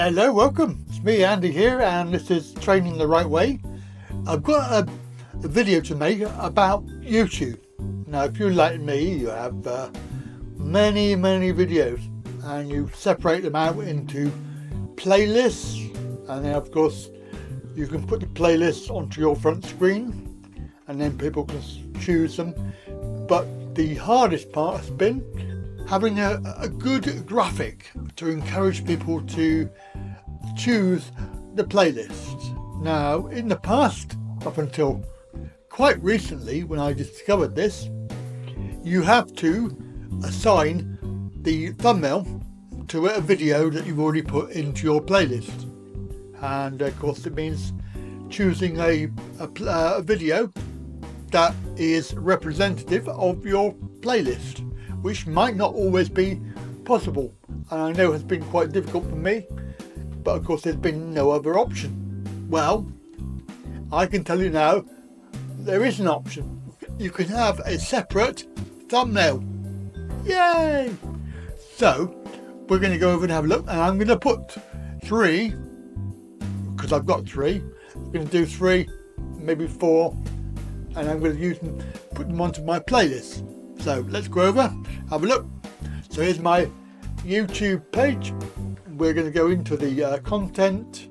Hello, welcome. It's me, Andy here, and this is Training the Right Way. I've got a video to make about YouTube. Now, if you're like me, you have many videos, and you separate them out into playlists, and then of course you can put the playlists onto your front screen, and then people can choose them. But the hardest part has been having a good graphic to encourage people to choose the playlist. Now, in the past, up until quite recently when I discovered this, you have to assign the thumbnail to a video that you've already put into your playlist. And of course it means choosing a video that is representative of your playlist, which might not always be possible, and I know has been quite difficult for me, but of course there's been no other option. Well, I can tell you now, there is an option. You can have a separate thumbnail. Yay! So, we're going to go over and have a look, and I'm going to put 3, because I've got 3, I'm going to do 3, maybe 4, and I'm going to use them, put them onto my playlist. So let's go over, have a look. So here's my YouTube page. We're going to go into the content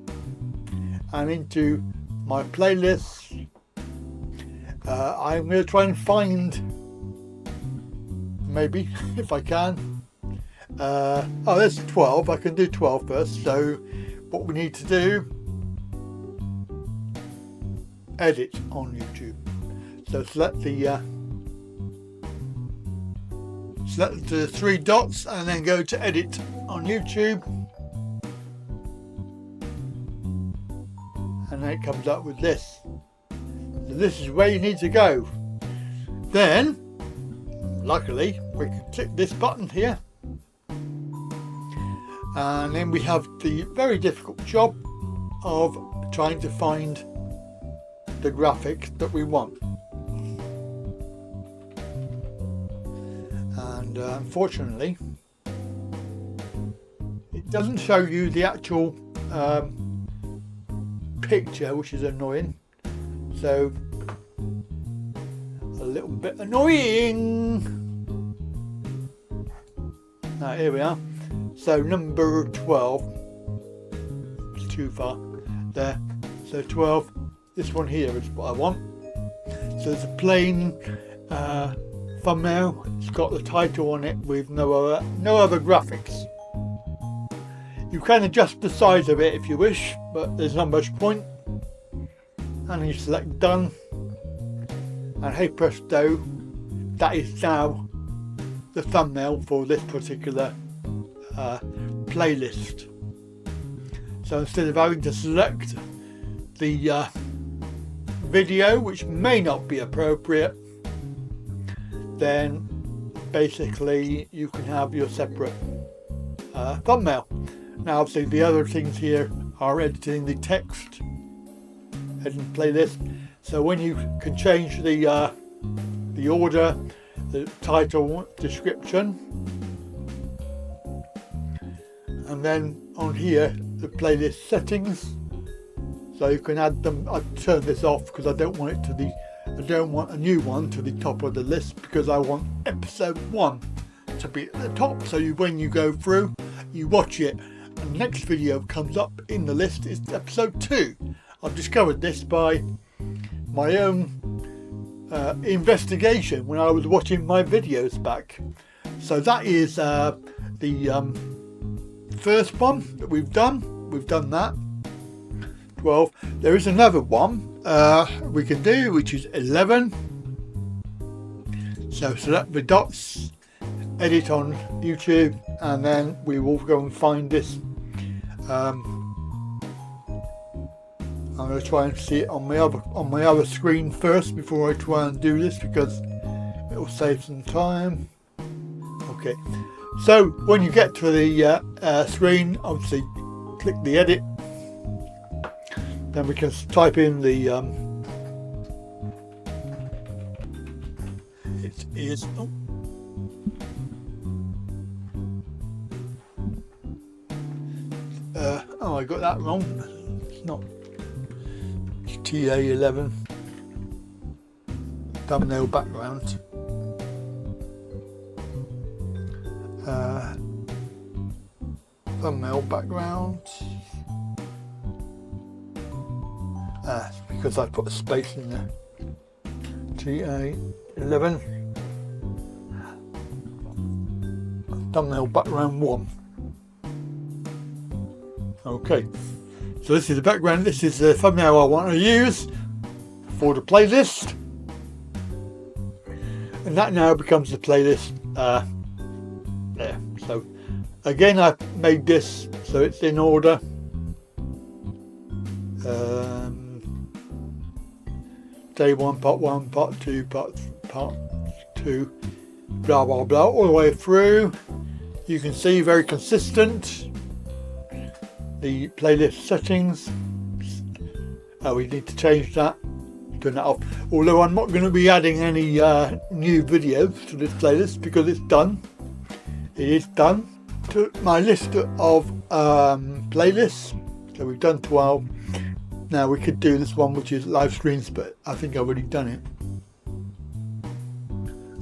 and into my playlists. I'm going to try and find, maybe, if I can. Oh, there's 12. I can do 12 first. So what we need to do, edit on YouTube. So select the 3 dots and then go to edit on YouTube, and then it comes up with this. So this is where you need to go. Then luckily we can click this button here, and then we have the very difficult job of trying to find the graphic that we want. And unfortunately it doesn't show you the actual picture, which is annoying, so a little bit annoying. Now here we are. So number 12, it's too far there, so 12, this one here is what I want. So it's a plain thumbnail. It's got the title on it with no other graphics. You can adjust the size of it if you wish, but there's not much point. And you select done, and hey presto, that is now the thumbnail for this particular playlist. So instead of having to select the video, which may not be appropriate, then basically you can have your separate thumbnail. Now obviously the other things here are editing the text, editing playlist. So when you can change the order, the title, description, and then on here the playlist settings. So you can add them. I've turned this off because I don't want it to I don't want a new one to the top of the list, because I want episode 1 to be at the top. So when you go through, you watch it, and the next video comes up in the list is episode 2. I've discovered this by my own investigation when I was watching my videos back. So that is the first one that we've done. We've done that. 12. There is another one we can do, which is 11. So select the dots, edit on YouTube, and then we will go and find this. I'm going to try and see it on my other screen first before I try and do this, because it will save some time. Okay, so when you get to the screen, obviously click the edit. Then we can type in the it is Oh, I got that wrong. It's not. It's TA11. Thumbnail background. Thumbnail background. Because I put a space in there. TA11. Thumbnail background 1. Okay, so this is the background. This is the thumbnail I want to use for the playlist, and that now becomes the playlist there. So again, I've made this so it's in order. Day 1, part 1, part 2, part 2, blah blah blah, all the way through. You can see very consistent. The playlist settings. We need to change that. Turn that off. Although I'm not going to be adding any new videos to this playlist because it's done. It is done. To my list of playlists. So we've done 12. Now we could do this one, which is live streams, but I think I've already done it.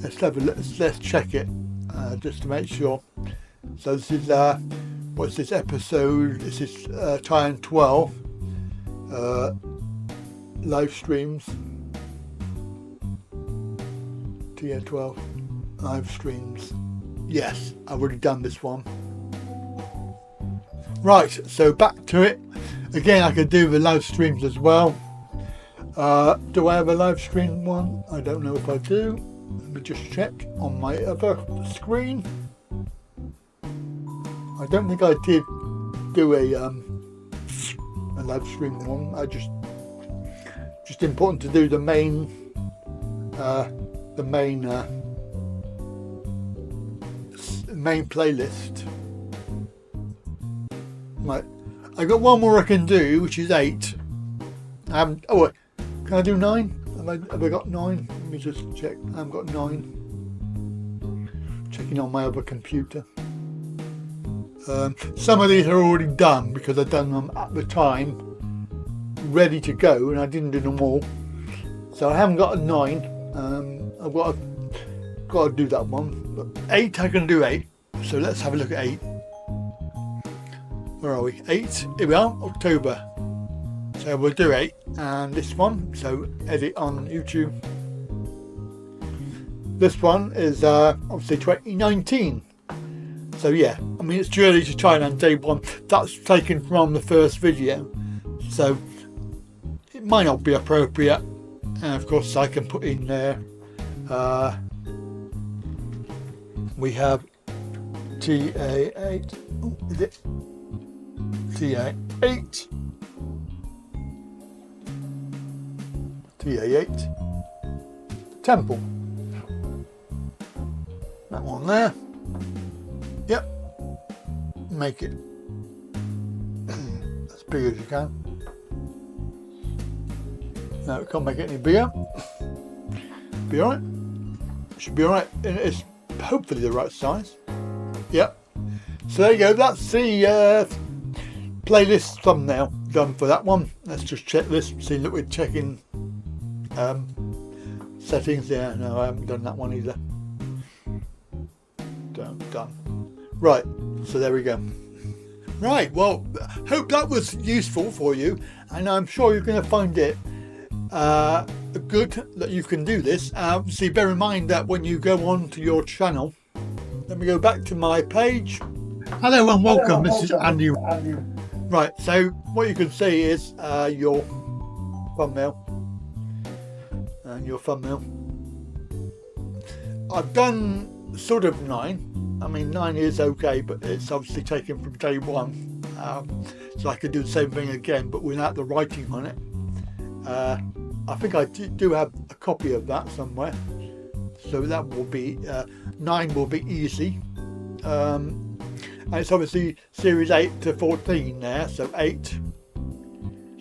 Let's have a look. Let's check it just to make sure. So this is what's this episode? This is time 12. Live streams. TN12 live streams. Yes, I've already done this one. Right, so back to it. Again, I could do the live streams as well. Do I have a live stream one? I don't know if I do. Let me just check on my other screen. I don't think I did do a live stream one. I just important to do the main playlist. Right, I got one more I can do, which is 8. Oh wait, can I do 9? Have I got 9? Let me just check. I've got 9. Checking on my other computer. Some of these are already done because I've done them at the time, ready to go, and I didn't do them all. So I haven't got a 9. I've got to do that one. But 8, I can do 8. So let's have a look at 8. Where are we? 8. Here we are. October. So we'll do 8 and this one. So edit on YouTube. This one is obviously 2019. So yeah, I mean it's too early to try on day 1. That's taken from the first video, so it might not be appropriate. And of course I can put in there, we have TA8, is it? TA8, TA8, Temple, that one there. Yep, make it as big as you can. No, can't make it any bigger. Be alright. Should be alright. It's hopefully the right size. Yep. So there you go. That's the playlist thumbnail done for that one. Let's just check this. See that we're checking settings. Yeah, no, I haven't done that one either. Done. Right, so there we go. Right, well, hope that was useful for you, and I'm sure you're going to find it good that you can do this. Obviously, bear in mind that when you go on to your channel, let me go back to my page. Hello and welcome, this is Andy. Right, so what you can see is your thumbnail and your thumbnail. I've done sort of 9. I mean 9 is okay, but it's obviously taken from day 1, so I could do the same thing again but without the writing on it. I think I do have a copy of that somewhere, so that will be 9 will be easy. And it's obviously series 8 to 14 there, so 8,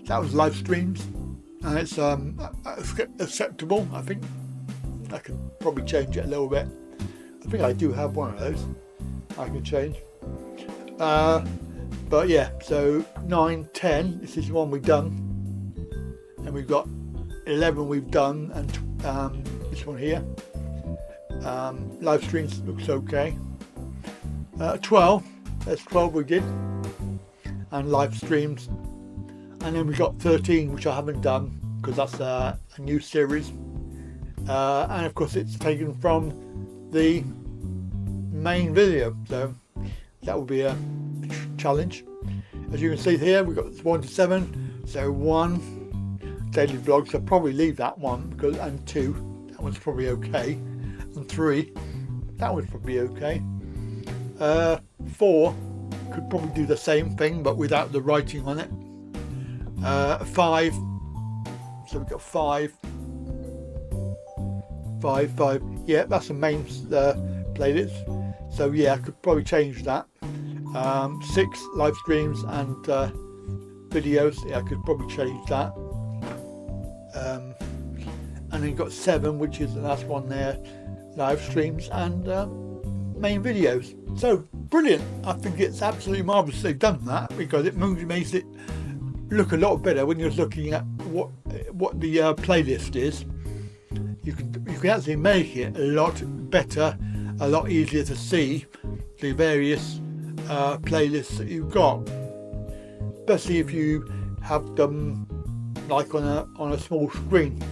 that was live streams, and it's acceptable. I think I could probably change it a little bit. I think I do have one of those I can change. But yeah, so 9, 10, this is the one we've done, and we've got 11 we've done, and this one here. Live streams looks okay. 12, that's 12 we did, and live streams. And then we got 13, which I haven't done because that's a new series, and of course it's taken from the main video, so that will be a challenge. As you can see here, we've got 1 to 7, so 1 daily vlog, so probably leave that one, because, and 2, that one's probably okay, and 3, that one's probably okay. 4 could probably do the same thing but without the writing on it. 5, so we've got 5, yeah, that's the main playlist, so yeah, I could probably change that. 6 live streams and videos, yeah, I could probably change that. And then you've got 7, which is the last one there, live streams and main videos. So brilliant, I think it's absolutely marvellous they've done that, because it makes it look a lot better when you're looking at what the playlist is. You can actually make it a lot better, a lot easier to see the various playlists that you've got, especially if you have them like on a small screen.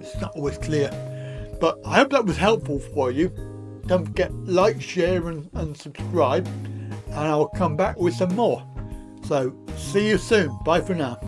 It's not always clear, but I hope that was helpful for you. Don't forget, like, share and subscribe, and I'll come back with some more. So see you soon. Bye for now.